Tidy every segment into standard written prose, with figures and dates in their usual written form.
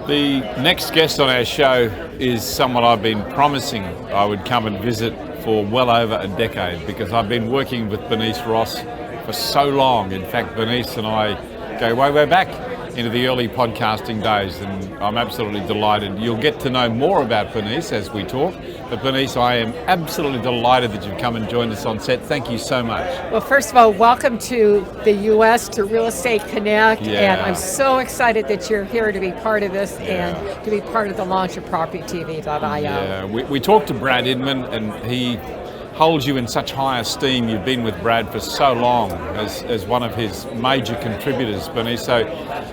The next guest on our show is someone I've been promising I would come and visit for well over a decade, because I've been working with Bernice Ross for so long. In fact, Bernice and I go way back into the early podcasting days, and I'm absolutely delighted. You'll get to know more about Bernice as we talk. But Bernice, I am absolutely delighted that you've come and joined us on set. Thank you so much. Well, first of all, welcome to the U.S., to Real Estate Connect, and I'm so excited that you're here to be part of this and to be part of the launch of PropertyTV.io. Yeah, we talked to Brad Inman, and he holds you in such high esteem. You've been with Brad for so long as one of his major contributors, Bernice, so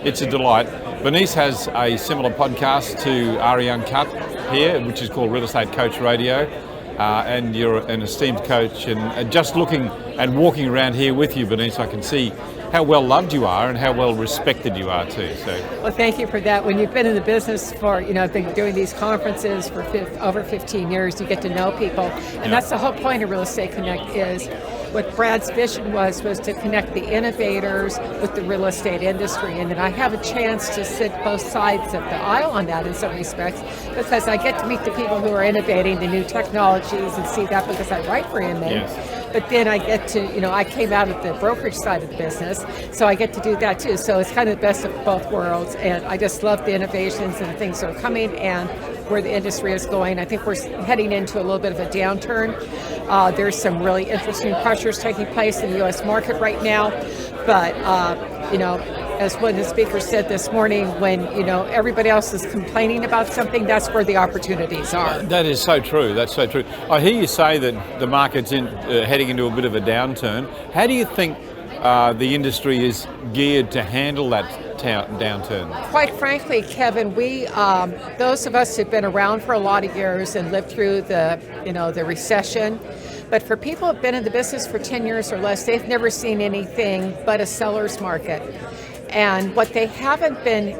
it's a delight. Bernice has a similar podcast to Ari Uncut here, which is called Real Estate Coach Radio, and you're an esteemed coach, and just looking and walking around here with you, Bernice, I can see how well loved you are and how well respected you are too. So, well, thank you for that. When you've been in the business for, I've been doing these conferences for over 15 years, you get to know people. And that's the whole point of Real Estate Connect, is what Brad's vision was to connect the innovators with the real estate industry. And then I have a chance to sit both sides of the aisle on that in some respects, because I get to meet the people who are innovating the new technologies and see that because I write for him. yes. But then I get to, I came out of the brokerage side of the business, so I get to do that too. So it's kind of the best of both worlds, and I just love the innovations and the things that are coming and where the industry is going. I think we're heading into a little bit of a downturn. There's some really interesting pressures taking place in the U.S. market right now, but as one of the speakers said this morning, when everybody else is complaining about something, that's where the opportunities are. That is so true. That's so true. I hear you say that the market's heading into a bit of a downturn. How do you think the industry is geared to handle that downturn? Quite frankly, Kevin, we those of us who've been around for a lot of years and lived through the recession. But for people who've been in the business for 10 years or less, they've never seen anything but a seller's market. And what they haven't been,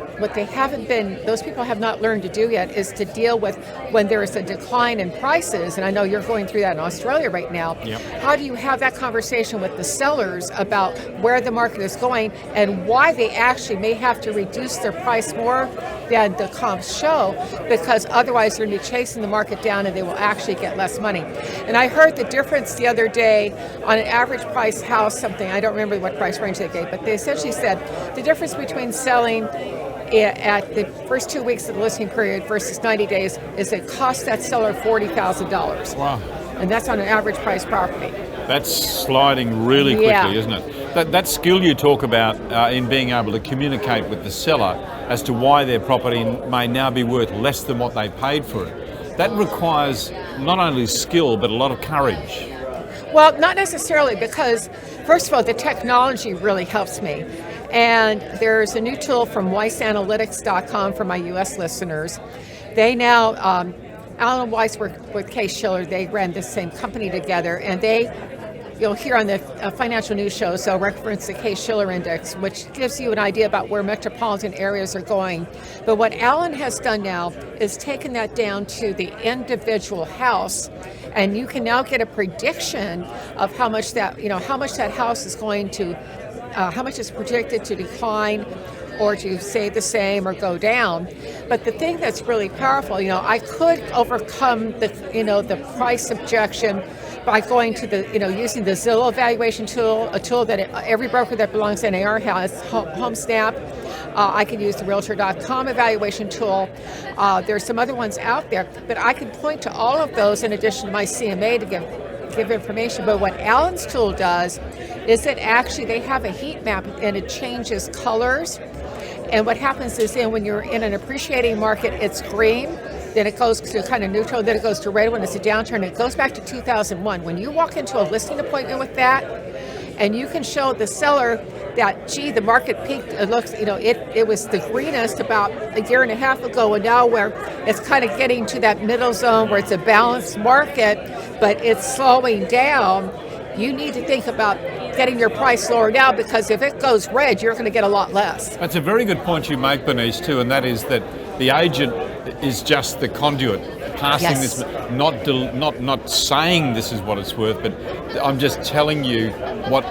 those people have not learned to do yet, is to deal with when there is a decline in prices. And I know you're going through that in Australia right now. Yep. How do you have that conversation with the sellers about where the market is going and why they actually may have to reduce their price more than the comps show, because otherwise they're going to be chasing the market down and they will actually get less money. And I heard the difference the other day on an average price house, something, I don't remember what price range they gave, but they essentially said the difference between selling at the first 2 weeks of the listing period versus 90 days is it costs that seller $40,000. Wow. And that's on an average price property. That's sliding really quickly, isn't it? That skill you talk about in being able to communicate with the seller as to why their property may now be worth less than what they paid for it, that requires not only skill but a lot of courage. Well, not necessarily, because first of all, the technology really helps me. And there's a new tool from WeissAnalytics.com for my U.S. listeners. They now, Alan and Weiss worked with Kay Schiller. They ran this same company together, and you'll hear on the financial news show, so reference the Kay Schiller Index, which gives you an idea about where metropolitan areas are going. But what Alan has done now is taken that down to the individual house, and you can now get a prediction of how much that house is going to, how much is projected to decline or to stay the same or go down. But the thing that's really powerful, I could overcome the price objection by going to using the Zillow evaluation tool, a tool that every broker that belongs to NAR has, HomeSnap. I can use the Realtor.com evaluation tool. There's some other ones out there, but I can point to all of those in addition to my CMA to give information. But what Alan's tool does is that actually they have a heat map and it changes colors. And what happens is then when you're in an appreciating market, it's green, then it goes to kind of neutral, then it goes to red when it's a downturn. It goes back to 2001. When you walk into a listing appointment with that, and you can show the seller that, gee, the market peaked, it looks, it was the greenest about a year and a half ago, and now where it's kind of getting to that middle zone where it's a balanced market, but it's slowing down. You need to think about getting your price lower now, because if it goes red, you're going to get a lot less. That's a very good point you make, Bernice, too, and that is that the agent is just the conduit, passing this, not saying this is what it's worth, but I'm just telling you what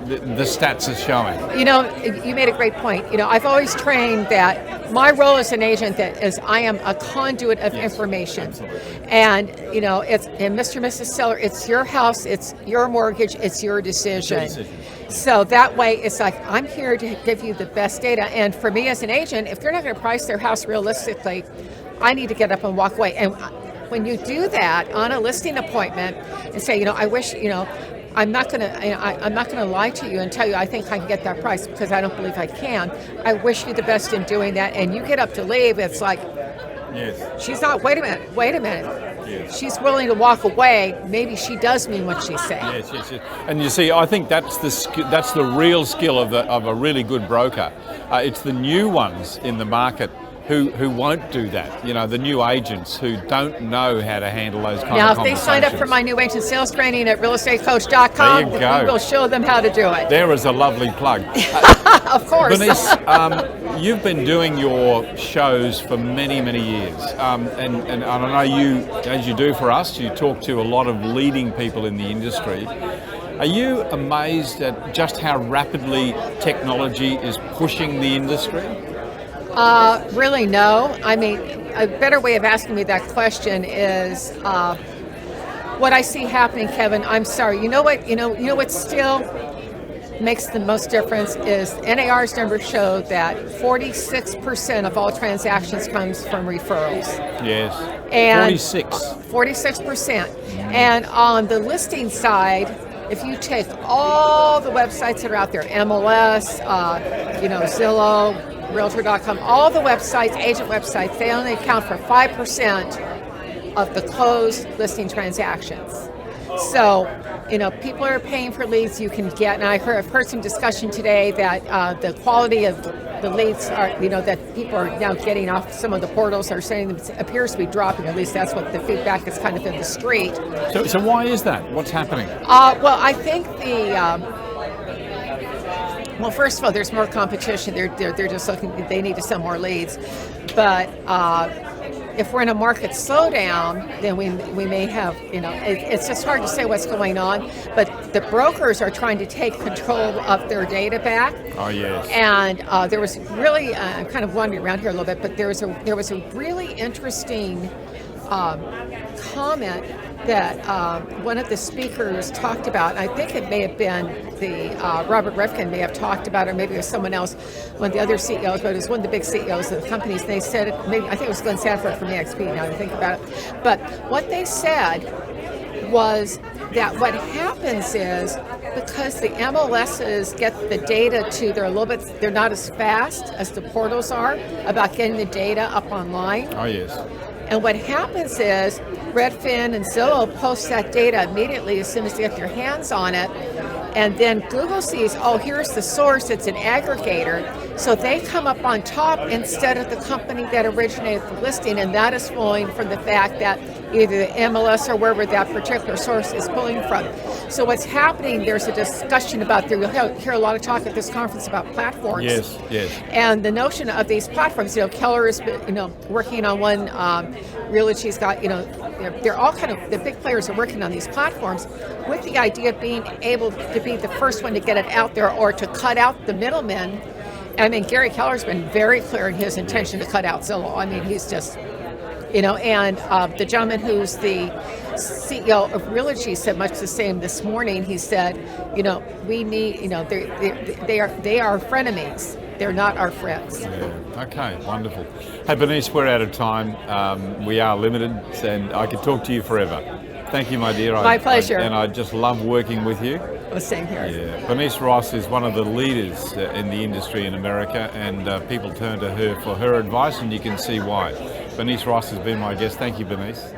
the stats are showing. You know, you made a great point. You know, I've always trained that my role as an agent that is I am a conduit of information. Absolutely. And, you know, and Mr. and Mrs. Seller, it's your house, it's your mortgage, it's your decision. It's your decision. So that way, it's like, I'm here to give you the best data. And for me as an agent, if they're not going to price their house realistically, I need to get up and walk away. And when you do that on a listing appointment and say, you know, I wish, you know, I'm not going to lie to you and tell you I think I can get that price because I don't believe I can. I wish you the best in doing that. And you get up to leave, it's like, yes. She's not, wait a minute. Yes. She's willing to walk away. Maybe she does mean what she's saying. Yes. And you see, I think that's the real skill of a really good broker. It's the new ones in the market who won't do that. You know, the new agents who don't know how to handle those kind of Now, if conversations. they signed up for my new agent sales training at realestatecoach.com, There you go. we will show them how to do it. There is a lovely plug. Of course. Bernice, you've been doing your shows for many, many years. And I know you, as you do for us, you talk to a lot of leading people in the industry. Are you amazed at just how rapidly technology is pushing the industry? Really, no. I mean, a better way of asking me that question is what I see happening, Kevin. I'm sorry. You know what? You know what still makes the most difference is NAR's numbers show that 46% of all transactions comes from referrals. Yes. And 46%. And on the listing side, if you take all the websites that are out there, MLS, Zillow, Realtor.com, all the websites, agent websites, they only account for 5% of the closed listing transactions. So, you know, people are paying for leads you can get, and I've heard some discussion today that the quality of the leads are, you know, that people are now getting off some of the portals are saying it appears to be dropping. At least that's what the feedback is kind of in the street. So why is that? What's happening? Well, I think well, first of all, there's more competition. They're just looking. They need to sell more leads, but if we're in a market slowdown, then we may have, you know, it's just hard to say what's going on. But the brokers are trying to take control of their data back. Oh yes. And there was really, I'm kind of wandering around here a little bit, but there was a really interesting comment that one of the speakers talked about, and I think it may have been the Robert Reffkin may have talked about, or maybe it was someone else, one of the other CEOs, but it was one of the big CEOs of the companies, and they said, maybe I think it was Glenn Sanford from EXP, now that I think about it, but what they said was that what happens is because the MLSs get the data to, they're not as fast as the portals are about getting the data up online. Oh yes. And what happens is Redfin and Zillow post that data immediately as soon as they get their hands on it. And then Google sees, oh, here's the source, it's an aggregator. So they come up on top instead of the company that originated the listing. And that is flowing from the fact that either the MLS or wherever that particular source is pulling from. So what's happening, there's a discussion about, you'll hear a lot of talk at this conference about platforms. Yes. And the notion of these platforms, you know, Keller is, you know, working on one, Realogy's got, you know, they're all kind of, the big players are working on these platforms with the idea of being able to be the first one to get it out there or to cut out the middlemen. I mean, Gary Keller's been very clear in his intention to cut out Zillow. I mean, he's just, you know, and the gentleman who's the CEO of Realogy said much the same this morning. He said, you know, we need, you know, they are frenemies. They're not our friends. Yeah. Okay, wonderful. Hey, Bernice, we're out of time. We are limited, and I could talk to you forever. Thank you, my dear. My pleasure. And I just love working with you. Well, same here. Yeah. Bernice Ross is one of the leaders in the industry in America, and people turn to her for her advice, and you can see why. Bernice Ross has been my guest. Thank you, Bernice.